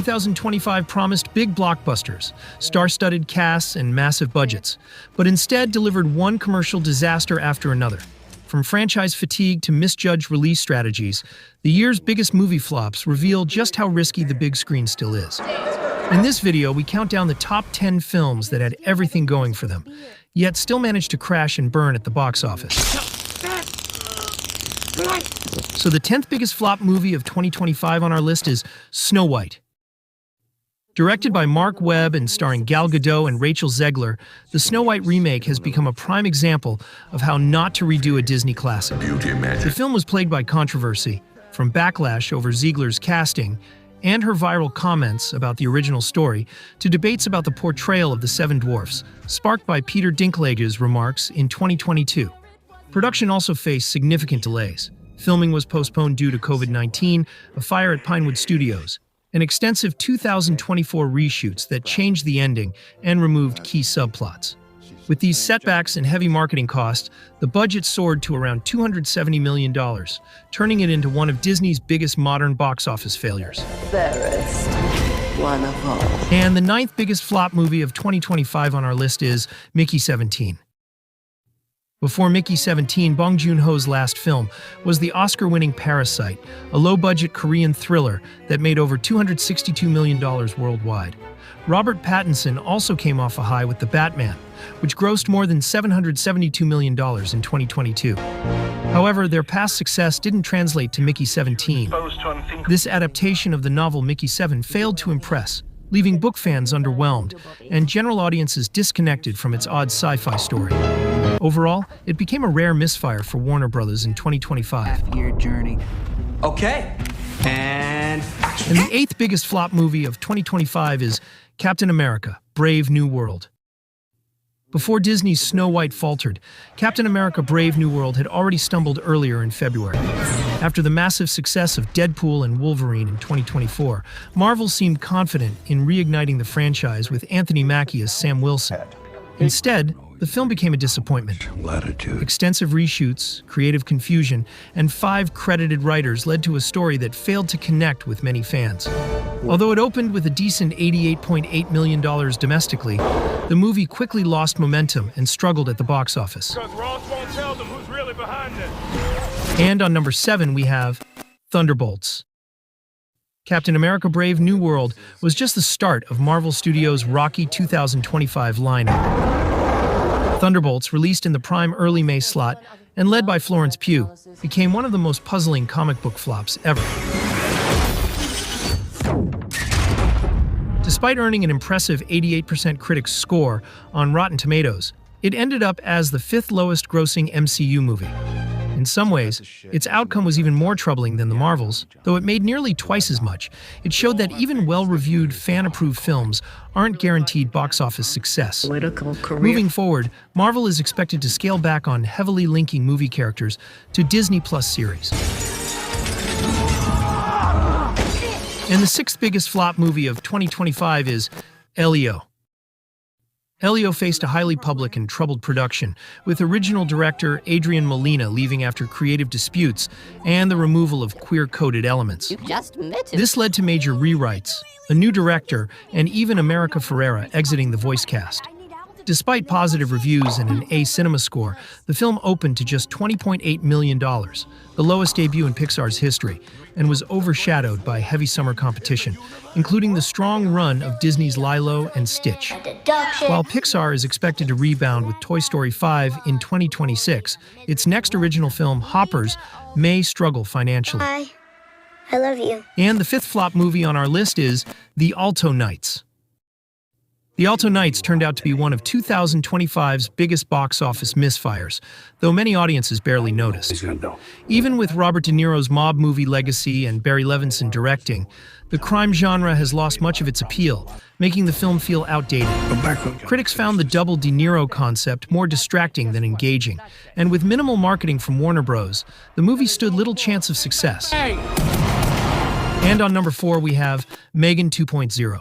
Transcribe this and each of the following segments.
2025 promised big blockbusters, star-studded casts, and massive budgets, but instead delivered one commercial disaster after another. From franchise fatigue to misjudged release strategies, the year's biggest movie flops reveal just how risky the big screen still is. In this video, we count down the top 10 films that had everything going for them, yet still managed to crash and burn at the box office. So the 10th biggest flop movie of 2025 on our list is Snow White. Directed by Mark Webb and starring Gal Gadot and Rachel Zegler, the Snow White remake has become a prime example of how not to redo a Disney classic. The film was plagued by controversy, from backlash over Zegler's casting and her viral comments about the original story, to debates about the portrayal of the Seven Dwarfs, sparked by Peter Dinklage's remarks in 2022. Production also faced significant delays. Filming was postponed due to COVID-19, a fire at Pinewood Studios, and extensive 2024 reshoots that changed the ending and removed key subplots. With these setbacks and heavy marketing costs, the budget soared to around $270 million, turning it into one of Disney's biggest modern box office failures. Fairest one of all. And the 9th biggest flop movie of 2025 on our list is Mickey 17. Before Mickey 17, Bong Joon-ho's last film was the Oscar-winning Parasite, a low-budget Korean thriller that made over $262 million worldwide. Robert Pattinson also came off a high with The Batman, which grossed more than $772 million in 2022. However, their past success didn't translate to Mickey 17. This adaptation of the novel Mickey 7 failed to impress, leaving book fans underwhelmed and general audiences disconnected from its odd sci-fi story. Overall, it became a rare misfire for Warner Bros. In 2025. Half-year journey. Okay, and action. And the 8th biggest flop movie of 2025 is Captain America: Brave New World. Before Disney's Snow White faltered, Captain America: Brave New World had already stumbled earlier in February. After the massive success of Deadpool and Wolverine in 2024, Marvel seemed confident in reigniting the franchise with Anthony Mackie as Sam Wilson. Instead, the film became a disappointment. Extensive reshoots, creative confusion, and 5 credited writers led to a story that failed to connect with many fans. Although it opened with a decent $88.8 million domestically, the movie quickly lost momentum and struggled at the box office. And on number 7, we have Thunderbolts. Captain America: Brave New World was just the start of Marvel Studios' rocky 2025 lineup. Thunderbolts, released in the prime early May slot and led by Florence Pugh, became one of the most puzzling comic book flops ever. Despite earning an impressive 88% critics score on Rotten Tomatoes, it ended up as the 5th lowest grossing MCU movie. In some ways, its outcome was even more troubling than the Marvels. Though it made nearly twice as much, it showed that even well-reviewed, fan-approved films aren't guaranteed box office success. Moving forward, Marvel is expected to scale back on heavily linking movie characters to Disney Plus series. And the 6th biggest flop movie of 2025 is Elio. Elio faced a highly public and troubled production, with original director Adrian Molina leaving after creative disputes and the removal of queer-coded elements. This led to major rewrites, a new director, and even America Ferrera exiting the voice cast. Despite positive reviews and an A cinema score, the film opened to just $20.8 million, the lowest debut in Pixar's history, and was overshadowed by heavy summer competition, including the strong run of Disney's Lilo and Stitch. While Pixar is expected to rebound with Toy Story 5 in 2026, its next original film, Hoppers, may struggle financially. Hi, I love you. And the 5th flop movie on our list is The Alto Knights. The Alto Knights turned out to be one of 2025's biggest box office misfires, though many audiences barely noticed. Even with Robert De Niro's mob movie legacy and Barry Levinson directing, the crime genre has lost much of its appeal, making the film feel outdated. Critics found the double De Niro concept more distracting than engaging, and with minimal marketing from Warner Bros., the movie stood little chance of success. And on number 4, we have Megan 2.0.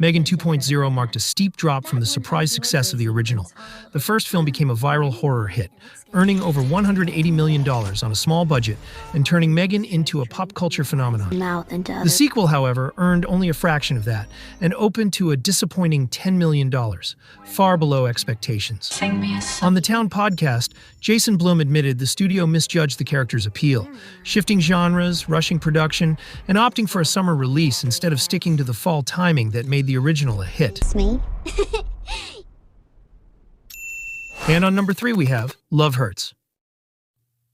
Megan 2.0 marked a steep drop from the surprise success of the original. The first film became a viral horror hit, earning over $180 million on a small budget and turning Megan into a pop culture phenomenon. The sequel, however, earned only a fraction of that and opened to a disappointing $10 million, far below expectations. On the Town podcast, Jason Blum admitted the studio misjudged the character's appeal, shifting genres, rushing production, and opting for a summer release instead of sticking to the fall timing that made the original a hit. It's me. And on number 3 we have Love Hurts.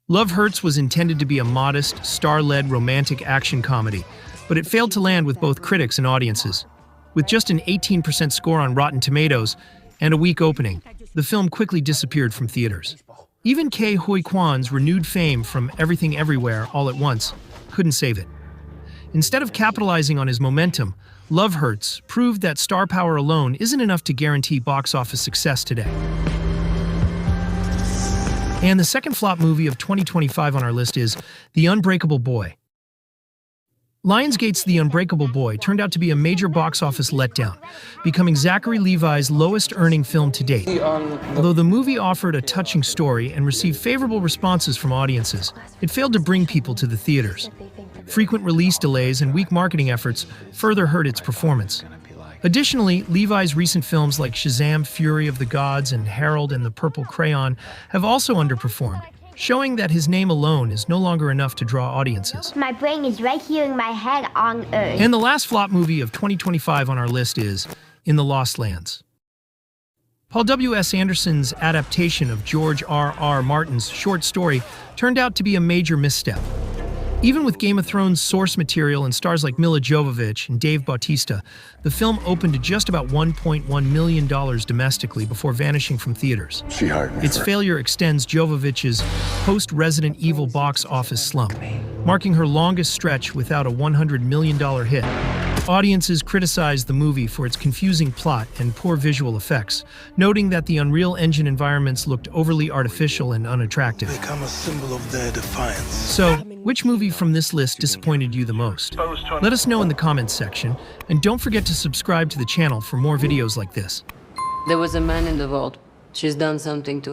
Love Hurts was intended to be a modest, star-led romantic action comedy, but it failed to land with both critics and audiences. With just an 18% score on Rotten Tomatoes and a weak opening, the film quickly disappeared from theaters. Even Ke Huy Quan's renewed fame from Everything Everywhere All at Once couldn't save it. Instead of capitalizing on his momentum, Love Hurts proved that star power alone isn't enough to guarantee box office success today. And the second flop movie of 2025 on our list is The Unbreakable Boy. Lionsgate's The Unbreakable Boy turned out to be a major box office letdown, becoming Zachary Levi's lowest-earning film to date. Although the movie offered a touching story and received favorable responses from audiences, it failed to bring people to the theaters. Frequent release delays and weak marketing efforts further hurt its performance. Additionally, Levi's recent films like Shazam! Fury of the Gods and Harold and the Purple Crayon have also underperformed, showing that his name alone is no longer enough to draw audiences. My brain is right here in my head on Earth. And the last flop movie of 2025 on our list is In the Lost Lands. Paul W.S. Anderson's adaptation of George R.R. Martin's short story turned out to be a major misstep. Even with Game of Thrones source material and stars like Mila Jovovich and Dave Bautista, the film opened to just about $1.1 million domestically before vanishing from theaters. Its failure extends Jovovich's post-Resident Evil box office slump, marking her longest stretch without a $100 million hit. Audiences criticized the movie for its confusing plot and poor visual effects, noting that the Unreal Engine environments looked overly artificial and unattractive. Become a symbol of their defiance. So, which movie from this list disappointed you the most? Let us know in the comments section, and don't forget to subscribe to the channel for more videos like this. There was a man in the vault. She's done something to